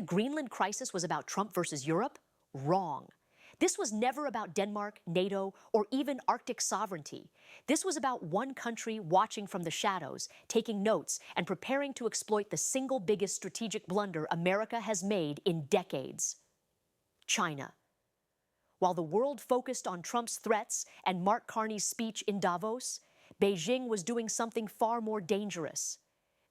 Greenland Crisis was about Trump versus Europe? Wrong. This was never about Denmark, NATO, or even Arctic sovereignty. This was about one country watching from the shadows, taking notes, and preparing to exploit the single biggest strategic blunder America has made in decades: China. While the world focused on Trump's threats and Mark Carney's speech in Davos, Beijing was doing something far more dangerous.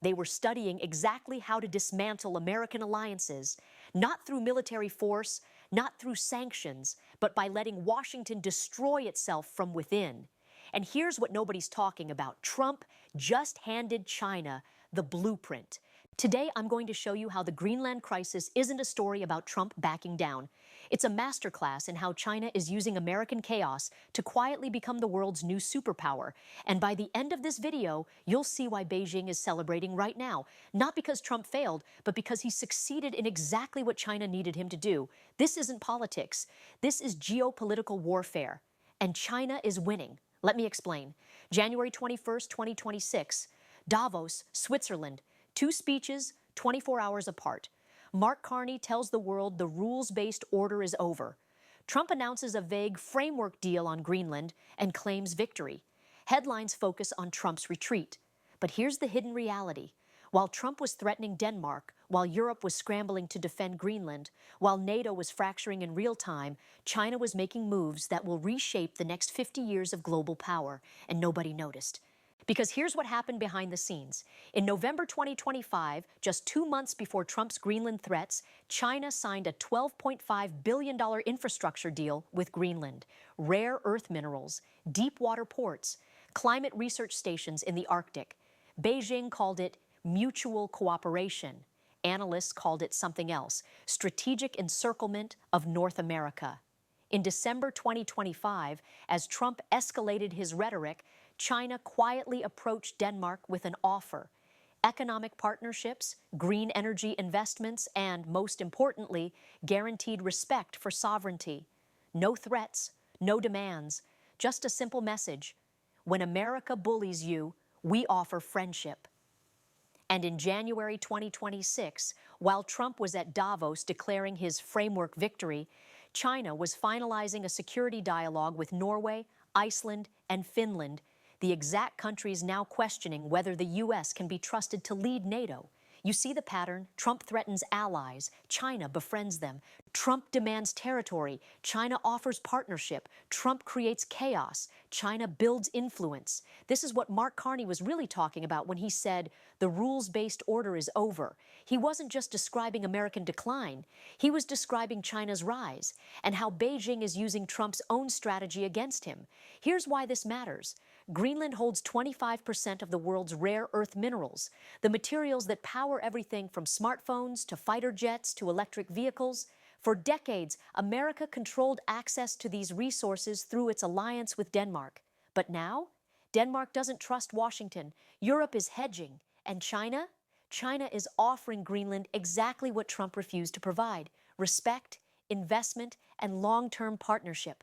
They were studying exactly how to dismantle American alliances, not through military force, not through sanctions, but by letting Washington destroy itself from within. And here's what nobody's talking about. Trump just handed China the blueprint. Today, I'm going to show you how the Greenland Crisis isn't a story about Trump backing down. It's a masterclass in how China is using American chaos to quietly become the world's new superpower. And by the end of this video, you'll see why Beijing is celebrating right now. Not because Trump failed, but because he succeeded in exactly what China needed him to do. This isn't politics. This is geopolitical warfare. And China is winning. Let me explain. January 21st, 2026, Davos, Switzerland. 2 speeches, 24 hours apart. Mark Carney tells the world the rules-based order is over. Trump announces a vague framework deal on Greenland and claims victory. Headlines focus on Trump's retreat. But here's the hidden reality. While Trump was threatening Denmark, while Europe was scrambling to defend Greenland, while NATO was fracturing in real time, China was making moves that will reshape the next 50 years of global power, and nobody noticed. Because here's what happened behind the scenes. In November 2025, just 2 months before Trump's Greenland threats, China signed a $12.5 billion infrastructure deal with Greenland. Rare earth minerals, deep water ports, climate research stations in the Arctic. Beijing called it mutual cooperation. Analysts called it something else: strategic encirclement of North America. In December 2025, as Trump escalated his rhetoric, China quietly approached Denmark with an offer: economic partnerships, green energy investments, and, most importantly, guaranteed respect for sovereignty. No threats, no demands, just a simple message: when America bullies you, we offer friendship. And in January 2026, while Trump was at Davos declaring his framework victory, China was finalizing a security dialogue with Norway, Iceland, and Finland, the exact countries now questioning whether the U.S. can be trusted to lead NATO. You see the pattern? Trump threatens allies. China befriends them. Trump demands territory. China offers partnership. Trump creates chaos. China builds influence. This is what Mark Carney was really talking about when he said the rules-based order is over. He wasn't just describing American decline. He was describing China's rise and how Beijing is using Trump's own strategy against him. Here's why this matters. Greenland holds 25% of the world's rare earth minerals, the materials that power everything from smartphones to fighter jets to electric vehicles. For decades, America controlled access to these resources through its alliance with Denmark. But now, Denmark doesn't trust Washington. Europe is hedging. And China? China is offering Greenland exactly what Trump refused to provide: respect, investment, and long-term partnership.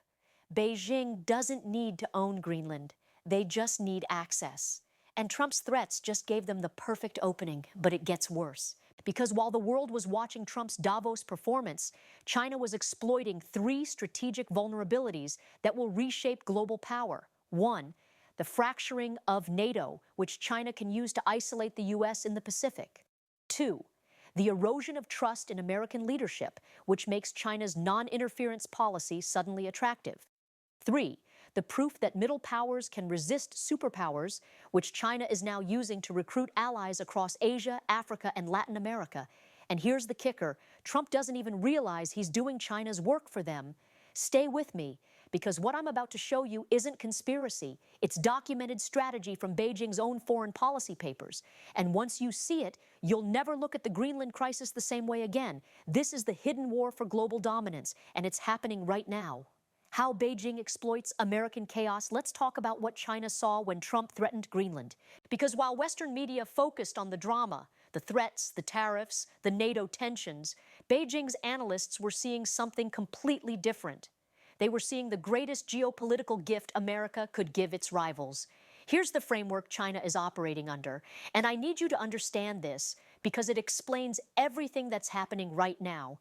Beijing doesn't need to own Greenland. They just need access. And Trump's threats just gave them the perfect opening, but it gets worse. Because while the world was watching Trump's Davos performance, China was exploiting 3 strategic vulnerabilities that will reshape global power. 1, the fracturing of NATO, which China can use to isolate the U.S. in the Pacific. 2, the erosion of trust in American leadership, which makes China's non-interference policy suddenly attractive. 3, the proof that middle powers can resist superpowers, which China is now using to recruit allies across Asia, Africa, and Latin America. And here's the kicker: Trump doesn't even realize he's doing China's work for them. Stay with me, because what I'm about to show you isn't conspiracy. It's documented strategy from Beijing's own foreign policy papers. And once you see it, you'll never look at the Greenland crisis the same way again. This is the hidden war for global dominance, and it's happening right now. How Beijing exploits American chaos. Let's talk about what China saw when Trump threatened Greenland. Because while Western media focused on the drama, the threats, the tariffs, the NATO tensions, Beijing's analysts were seeing something completely different. They were seeing the greatest geopolitical gift America could give its rivals. Here's the framework China is operating under, and I need you to understand this because it explains everything that's happening right now.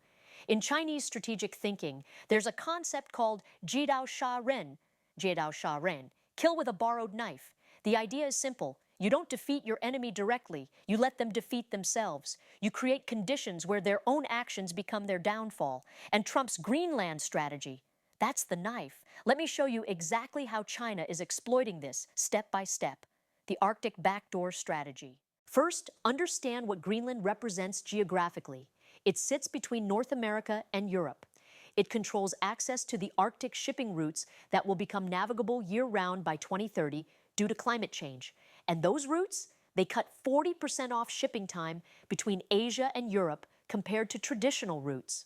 In Chinese strategic thinking, there's a concept called jidao sha ren, kill with a borrowed knife. The idea is simple. You don't defeat your enemy directly. You let them defeat themselves. You create conditions where their own actions become their downfall. And Trump's Greenland strategy, that's the knife. Let me show you exactly how China is exploiting this step by step. The Arctic backdoor strategy. First, understand what Greenland represents geographically. It sits between North America and Europe. It controls access to the Arctic shipping routes that will become navigable year-round by 2030 due to climate change. And those routes, they cut 40% off shipping time between Asia and Europe compared to traditional routes.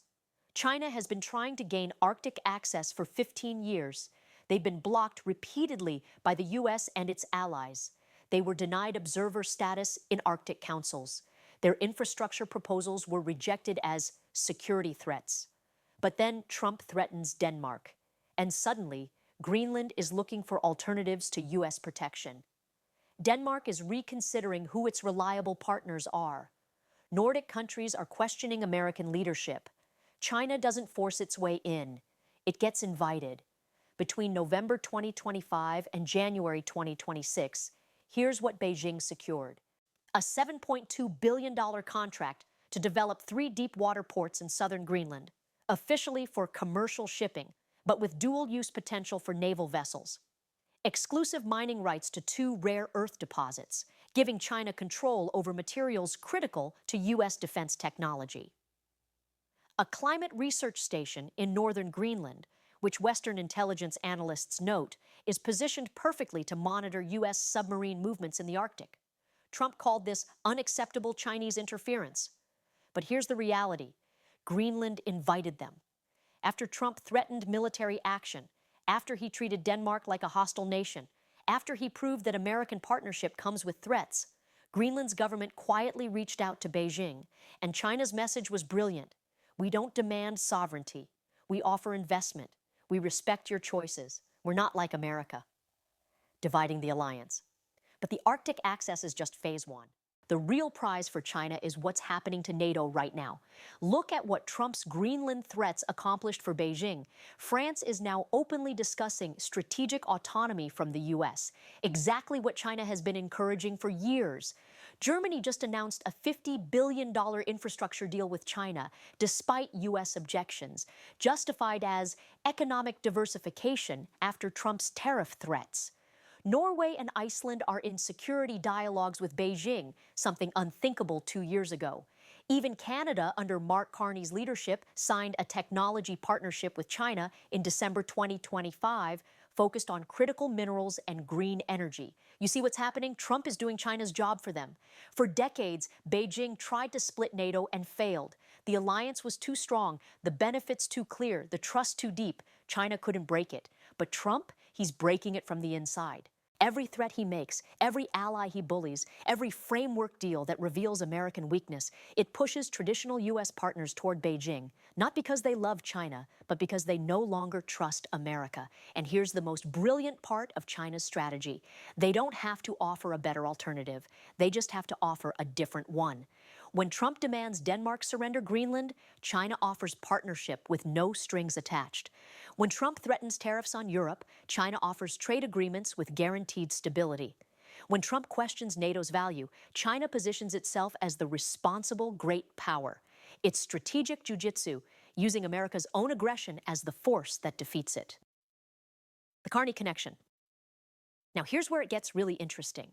China has been trying to gain Arctic access for 15 years. They've been blocked repeatedly by the US and its allies. They were denied observer status in Arctic councils. Their infrastructure proposals were rejected as security threats. But then Trump threatens Denmark. And suddenly, Greenland is looking for alternatives to US protection. Denmark is reconsidering who its reliable partners are. Nordic countries are questioning American leadership. China doesn't force its way in. It gets invited. Between November 2025 and January 2026, here's what Beijing secured. A $7.2 billion contract to develop 3 deep water ports in southern Greenland, officially for commercial shipping, but with dual-use potential for naval vessels. Exclusive mining rights to 2 rare earth deposits, giving China control over materials critical to U.S. defense technology. A climate research station in northern Greenland, which Western intelligence analysts note, is positioned perfectly to monitor U.S. submarine movements in the Arctic. Trump called this unacceptable Chinese interference. But here's the reality. Greenland invited them. After Trump threatened military action, after he treated Denmark like a hostile nation, after he proved that American partnership comes with threats, Greenland's government quietly reached out to Beijing, and China's message was brilliant. We don't demand sovereignty. We offer investment. We respect your choices. We're not like America. Dividing the alliance. But the Arctic access is just phase 1. The real prize for China is what's happening to NATO right now. Look at what Trump's Greenland threats accomplished for Beijing. France is now openly discussing strategic autonomy from the US, exactly what China has been encouraging for years. Germany just announced a $50 billion infrastructure deal with China, despite US objections, justified as economic diversification after Trump's tariff threats. Norway and Iceland are in security dialogues with Beijing, something unthinkable 2 years ago. Even Canada, under Mark Carney's leadership, signed a technology partnership with China in December 2025, focused on critical minerals and green energy. You see what's happening? Trump is doing China's job for them. For decades, Beijing tried to split NATO and failed. The alliance was too strong, the benefits too clear, the trust too deep. China couldn't break it. But Trump, he's breaking it from the inside. Every threat he makes, every ally he bullies, every framework deal that reveals American weakness, it pushes traditional U.S. partners toward Beijing, not because they love China, but because they no longer trust America. And here's the most brilliant part of China's strategy. They don't have to offer a better alternative. They just have to offer a different one. When Trump demands Denmark surrender Greenland, China offers partnership with no strings attached. When Trump threatens tariffs on Europe, China offers trade agreements with guaranteed stability. When Trump questions NATO's value, China positions itself as the responsible great power. It's strategic jujitsu, using America's own aggression as the force that defeats it. The Carney connection. Now here's where it gets really interesting.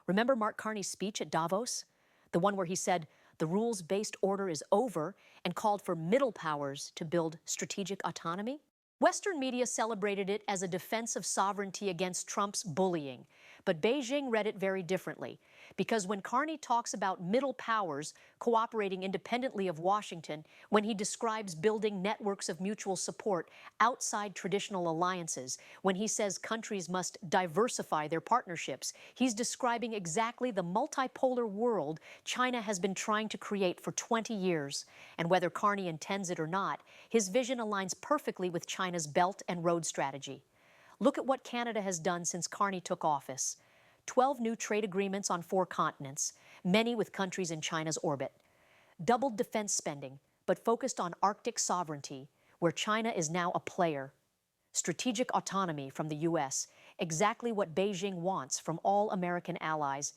Remember Mark Carney's speech at Davos? The one where he said, the rules-based order is over, and called for middle powers to build strategic autonomy? Western media celebrated it as a defense of sovereignty against Trump's bullying, but Beijing read it very differently, because when Carney talks about middle powers cooperating independently of Washington, when he describes building networks of mutual support outside traditional alliances, when he says countries must diversify their partnerships, he's describing exactly the multipolar world China has been trying to create for 20 years. And whether Carney intends it or not, his vision aligns perfectly with China's Belt and Road strategy. Look at what Canada has done since Carney took office. 12 new trade agreements on 4 continents, many with countries in China's orbit. Doubled defense spending, but focused on Arctic sovereignty, where China is now a player. Strategic autonomy from the U.S., exactly what Beijing wants from all American allies.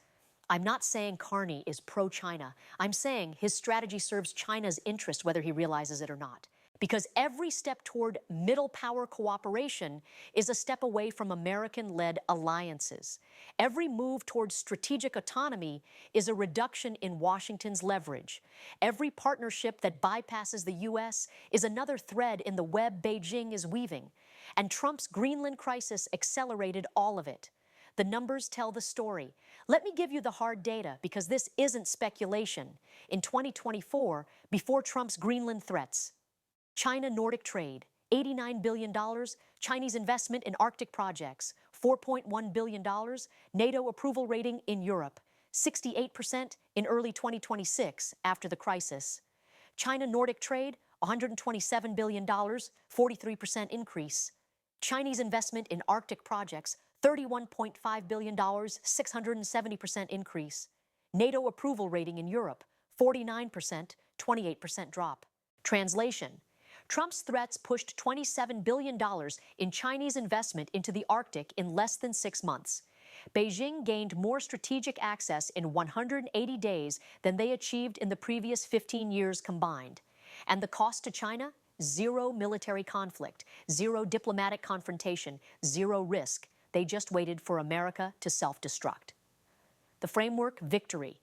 I'm not saying Carney is pro-China. I'm saying his strategy serves China's interest, whether he realizes it or not. Because every step toward middle power cooperation is a step away from American-led alliances. Every move towards strategic autonomy is a reduction in Washington's leverage. Every partnership that bypasses the U.S. is another thread in the web Beijing is weaving. And Trump's Greenland crisis accelerated all of it. The numbers tell the story. Let me give you the hard data, because this isn't speculation. In 2024, before Trump's Greenland threats, China-Nordic trade, $89 billion, Chinese investment in Arctic projects, $4.1 billion, NATO approval rating in Europe, 68% in early 2026 after the crisis. China-Nordic trade, $127 billion, 43% increase. Chinese investment in Arctic projects, $31.5 billion, 670% increase. NATO approval rating in Europe, 49%, 28% drop. Translation: Trump's threats pushed $27 billion in Chinese investment into the Arctic in less than 6 months. Beijing gained more strategic access in 180 days than they achieved in the previous 15 years combined. And the cost to China? Zero military conflict, zero diplomatic confrontation, zero risk. They just waited for America to self-destruct. The framework: victory.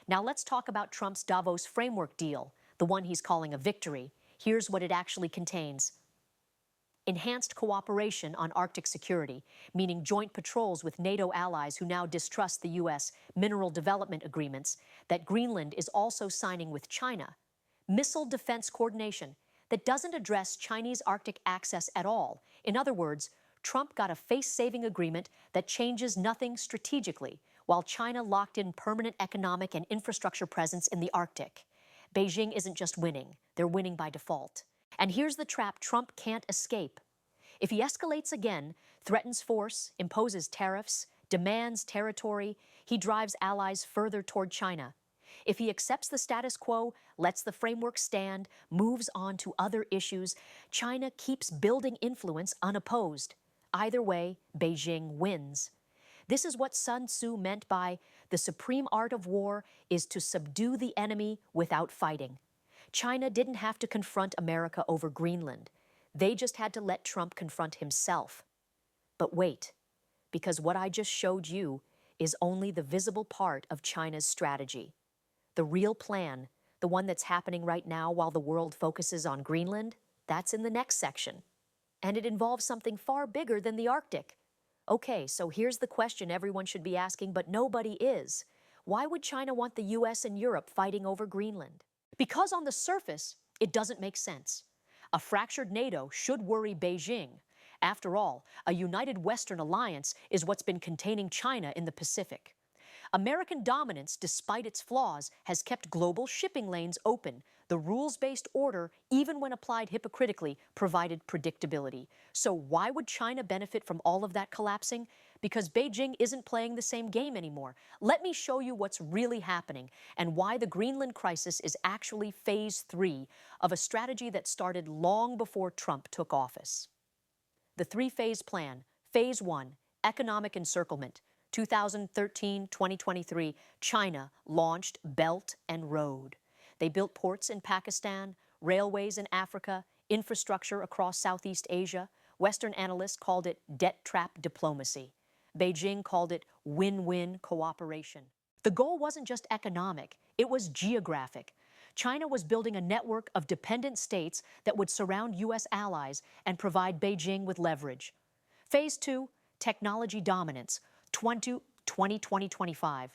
Now let's talk about Trump's Davos framework deal, the one he's calling a victory. Here's what it actually contains. Enhanced cooperation on Arctic security, meaning joint patrols with NATO allies who now distrust the U.S. mineral development agreements that Greenland is also signing with China. Missile defense coordination that doesn't address Chinese Arctic access at all. In other words, Trump got a face-saving agreement that changes nothing strategically, while China locked in permanent economic and infrastructure presence in the Arctic. Beijing isn't just winning, they're winning by default. And here's the trap Trump can't escape. If he escalates again, threatens force, imposes tariffs, demands territory, he drives allies further toward China. If he accepts the status quo, lets the framework stand, moves on to other issues, China keeps building influence unopposed. Either way, Beijing wins. This is what Sun Tzu meant by the supreme art of war is to subdue the enemy without fighting. China didn't have to confront America over Greenland. They just had to let Trump confront himself. But wait, because what I just showed you is only the visible part of China's strategy. The real plan, the one that's happening right now while the world focuses on Greenland, that's in the next section. And it involves something far bigger than the Arctic. Okay, so here's the question everyone should be asking, but nobody is. Why would China want the US and Europe fighting over Greenland? Because on the surface, it doesn't make sense. A fractured NATO should worry Beijing. After all, a united Western alliance is what's been containing China in the Pacific. American dominance, despite its flaws, has kept global shipping lanes open. The rules-based order, even when applied hypocritically, provided predictability. So why would China benefit from all of that collapsing? Because Beijing isn't playing the same game anymore. Let me show you what's really happening and why the Greenland crisis is actually phase 3 of a strategy that started long before Trump took office. The 3-phase plan. Phase 1, economic encirclement. 2013-2023, China launched Belt and Road. They built ports in Pakistan, railways in Africa, infrastructure across Southeast Asia. Western analysts called it debt trap diplomacy. Beijing called it win-win cooperation. The goal wasn't just economic, it was geographic. China was building a network of dependent states that would surround U.S. allies and provide Beijing with leverage. Phase 2, technology dominance. 2020-2025.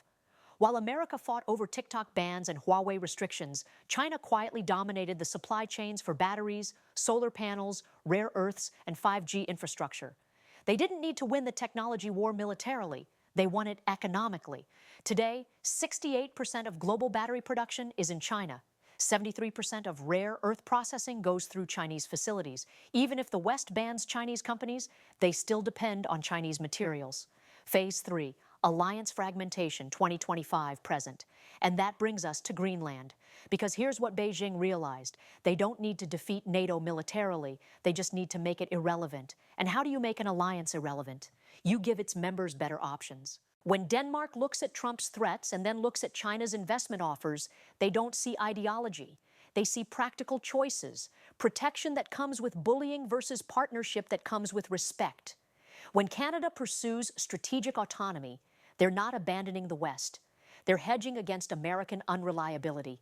While America fought over TikTok bans and Huawei restrictions, China quietly dominated the supply chains for batteries, solar panels, rare earths, and 5G infrastructure. They didn't need to win the technology war militarily. They won it economically. Today, 68% of global battery production is in China. 73% of rare earth processing goes through Chinese facilities. Even if the West bans Chinese companies, they still depend on Chinese materials. Phase 3, Alliance fragmentation 2025 present. And that brings us to Greenland. Because here's what Beijing realized. They don't need to defeat NATO militarily. They just need to make it irrelevant. And how do you make an alliance irrelevant? You give its members better options. When Denmark looks at Trump's threats and then looks at China's investment offers, they don't see ideology. They see practical choices, protection that comes with bullying versus partnership that comes with respect. When Canada pursues strategic autonomy, they're not abandoning the West. They're hedging against American unreliability.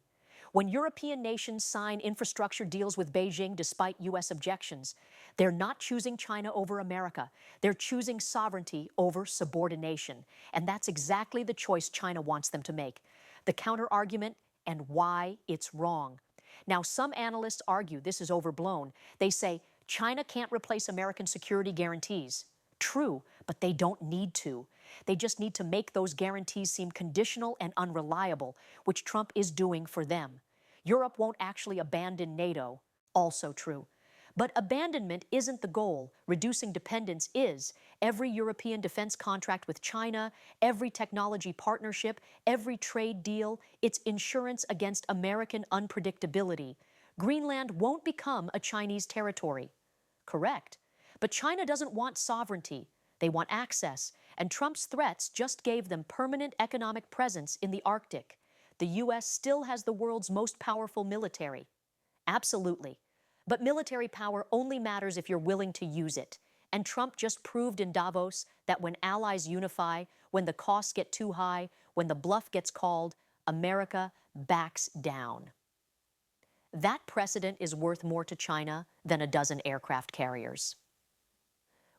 When European nations sign infrastructure deals with Beijing despite U.S. objections, they're not choosing China over America. They're choosing sovereignty over subordination. And that's exactly the choice China wants them to make. The counter-argument and why it's wrong. Now, some analysts argue this is overblown. They say China can't replace American security guarantees. True, but they don't need to. They just need to make those guarantees seem conditional and unreliable, which Trump is doing for them. Europe won't actually abandon NATO. Also true. But abandonment isn't the goal. Reducing dependence is. Every European defense contract with China, every technology partnership, every trade deal, it's insurance against American unpredictability. Greenland won't become a Chinese territory. Correct. But China doesn't want sovereignty. They want access. And Trump's threats just gave them permanent economic presence in the Arctic. The U.S. still has the world's most powerful military. Absolutely. But military power only matters if you're willing to use it. And Trump just proved in Davos that when allies unify, when the costs get too high, when the bluff gets called, America backs down. That precedent is worth more to China than a dozen aircraft carriers.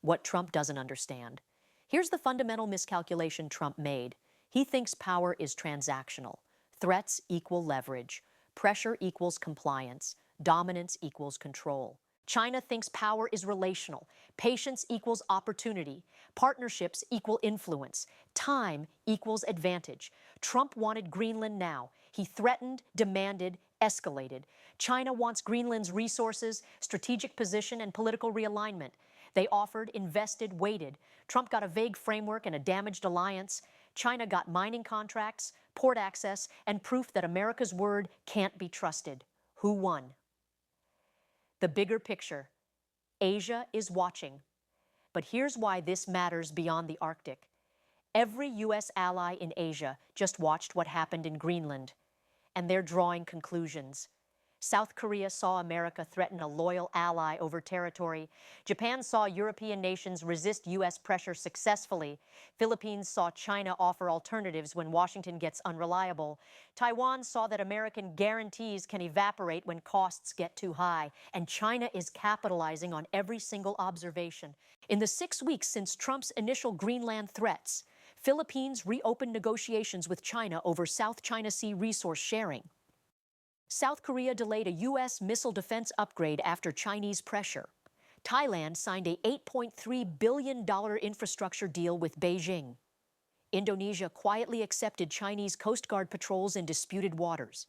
What Trump doesn't understand. Here's the fundamental miscalculation Trump made. He thinks power is transactional. Threats equal leverage. Pressure equals compliance. Dominance equals control. China thinks power is relational. Patience equals opportunity. Partnerships equal influence. Time equals advantage. Trump wanted Greenland now. He threatened, demanded, escalated. China wants Greenland's resources, strategic position, and political realignment. They offered, invested, waited. Trump got a vague framework and a damaged alliance. China got mining contracts, port access, and proof that America's word can't be trusted. Who won? The bigger picture. Asia is watching. But here's why this matters beyond the Arctic. Every U.S. ally in Asia just watched what happened in Greenland, and they're drawing conclusions. South Korea saw America threaten a loyal ally over territory. Japan saw European nations resist U.S. pressure successfully. Philippines saw China offer alternatives when Washington gets unreliable. Taiwan saw that American guarantees can evaporate when costs get too high. And China is capitalizing on every single observation. In the 6 weeks since Trump's initial Greenland threats, Philippines reopened negotiations with China over South China Sea resource sharing. South Korea delayed a U.S. missile defense upgrade after Chinese pressure. Thailand signed a $8.3 billion infrastructure deal with Beijing. Indonesia quietly accepted Chinese Coast Guard patrols in disputed waters.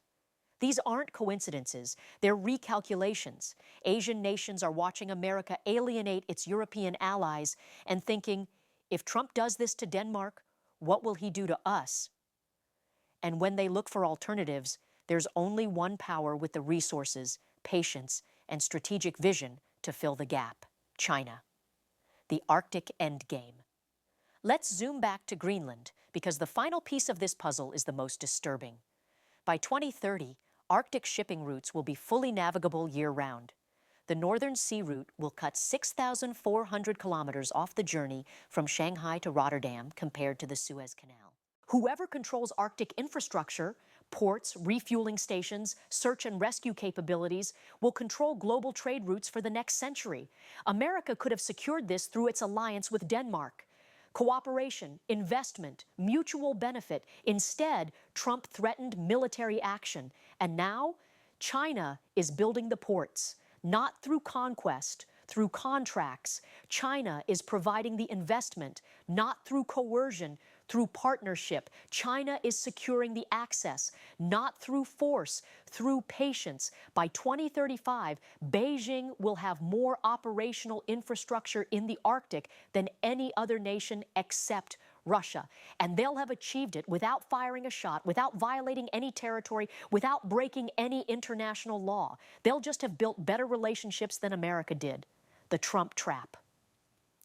These aren't coincidences, they're recalculations. Asian nations are watching America alienate its European allies and thinking, if Trump does this to Denmark, what will he do to us? And when they look for alternatives, there's only one power with the resources, patience, and strategic vision to fill the gap: China. The Arctic endgame. Let's zoom back to Greenland, because the final piece of this puzzle is the most disturbing. By 2030, Arctic shipping routes will be fully navigable year-round. The Northern Sea Route will cut 6,400 kilometers off the journey from Shanghai to Rotterdam compared to the Suez Canal. Whoever controls Arctic infrastructure, ports, refueling stations, search and rescue capabilities, will control global trade routes for the next century. America could have secured this through its alliance with Denmark. Cooperation, investment, mutual benefit. Instead, Trump threatened military action. And now, China is building the ports, not through conquest, through contracts. China is providing the investment, not through coercion, through partnership. China is securing the access, not through force, through patience. By 2035, Beijing will have more operational infrastructure in the Arctic than any other nation except Russia. And they'll have achieved it without firing a shot, without violating any territory, without breaking any international law. They'll just have built better relationships than America did. The Trump trap.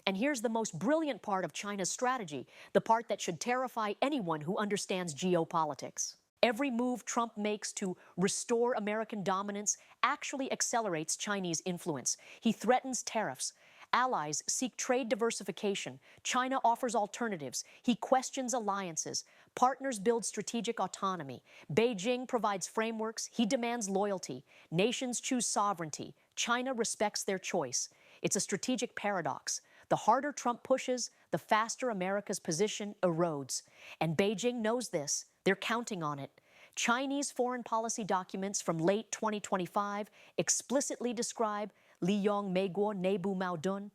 And here's the most brilliant part of China's strategy, the part that should terrify anyone who understands geopolitics. Every move Trump makes to restore American dominance actually accelerates Chinese influence. He threatens tariffs. Allies seek trade diversification. China offers alternatives. He questions alliances. Partners build strategic autonomy. Beijing provides frameworks. He demands loyalty. Nations choose sovereignty. China respects their choice. It's a strategic paradox. The harder Trump pushes, the faster America's position erodes. And Beijing knows this. They're counting on it. Chinese foreign policy documents from late 2025 explicitly describe Liyong Meiguo Nebu Maodun,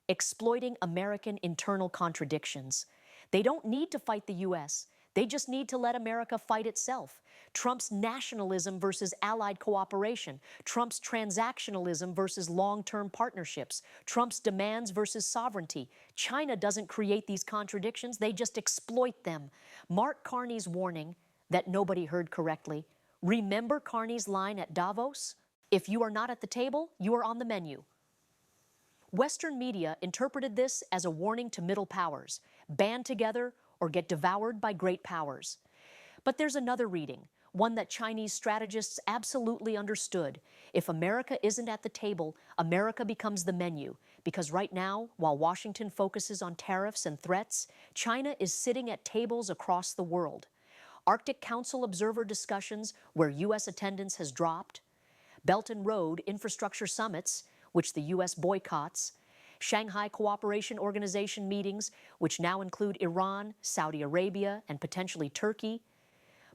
exploiting American internal contradictions. They don't need to fight the U.S. They just need to let America fight itself. Trump's nationalism versus allied cooperation, Trump's transactionalism versus long-term partnerships, Trump's demands versus sovereignty. China doesn't create these contradictions, they just exploit them. Mark Carney's warning that nobody heard correctly. Remember Carney's line at Davos? If you are not at the table, you are on the menu. Western media interpreted this as a warning to middle powers. Band together or get devoured by great powers. But there's another reading, one that Chinese strategists absolutely understood. If America isn't at the table, America becomes the menu. Because right now, while Washington focuses on tariffs and threats, China is sitting at tables across the world. Arctic Council observer discussions where U.S. attendance has dropped, Belt and Road infrastructure summits, which the U.S. boycotts, Shanghai Cooperation Organization meetings, which now include Iran, Saudi Arabia, and potentially Turkey,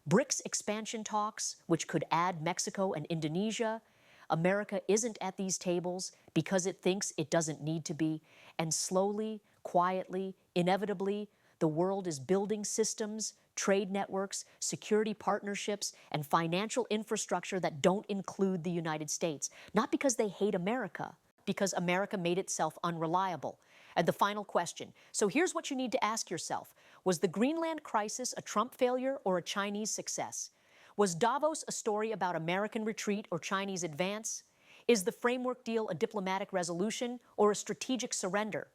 BRICS expansion talks, which could add Mexico and Indonesia. America isn't at these tables because it thinks it doesn't need to be, and slowly, quietly, inevitably, the world is building systems, trade networks, security partnerships, and financial infrastructure that don't include the United States. Not because they hate America, because America made itself unreliable. And the final question. So here's what you need to ask yourself. Was the Greenland Crisis a Trump failure or a Chinese success? Was Davos a story about American retreat or Chinese advance? Is the framework deal a diplomatic resolution or a strategic surrender?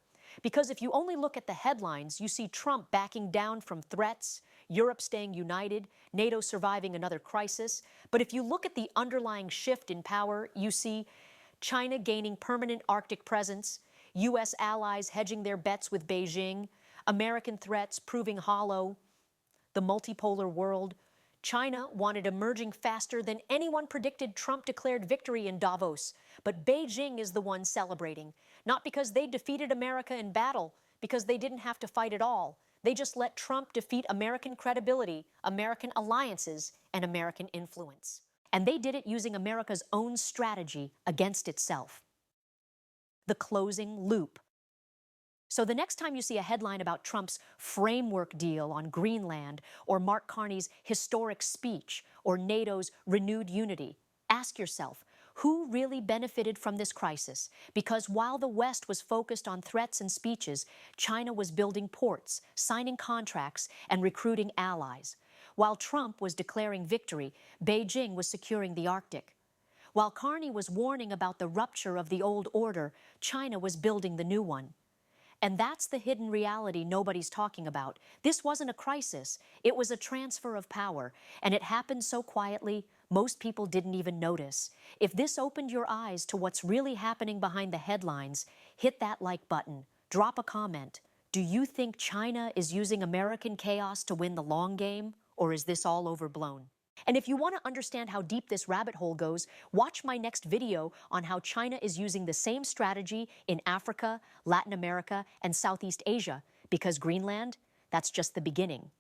Because if you only look at the headlines, you see Trump backing down from threats, Europe staying united, NATO surviving another crisis. But if you look at the underlying shift in power, you see China gaining permanent Arctic presence, U.S. allies hedging their bets with Beijing, American threats proving hollow, the multipolar world. China wanted emerging faster than anyone predicted. Trump declared victory in Davos. But Beijing is the one celebrating, not because they defeated America in battle, because they didn't have to fight at all. They just let Trump defeat American credibility, American alliances, and American influence. And they did it using America's own strategy against itself. The closing loop. So the next time you see a headline about Trump's framework deal on Greenland, or Mark Carney's historic speech, or NATO's renewed unity, ask yourself, who really benefited from this crisis? Because while the West was focused on threats and speeches, China was building ports, signing contracts, and recruiting allies. While Trump was declaring victory, Beijing was securing the Arctic. While Carney was warning about the rupture of the old order, China was building the new one. And that's the hidden reality nobody's talking about. This wasn't a crisis. It was a transfer of power. And it happened so quietly, most people didn't even notice. If this opened your eyes to what's really happening behind the headlines, hit that like button. Drop a comment. Do you think China is using American chaos to win the long game? Or is this all overblown? And if you want to understand how deep this rabbit hole goes, watch my next video on how China is using the same strategy in Africa, Latin America, and Southeast Asia, because Greenland, that's just the beginning.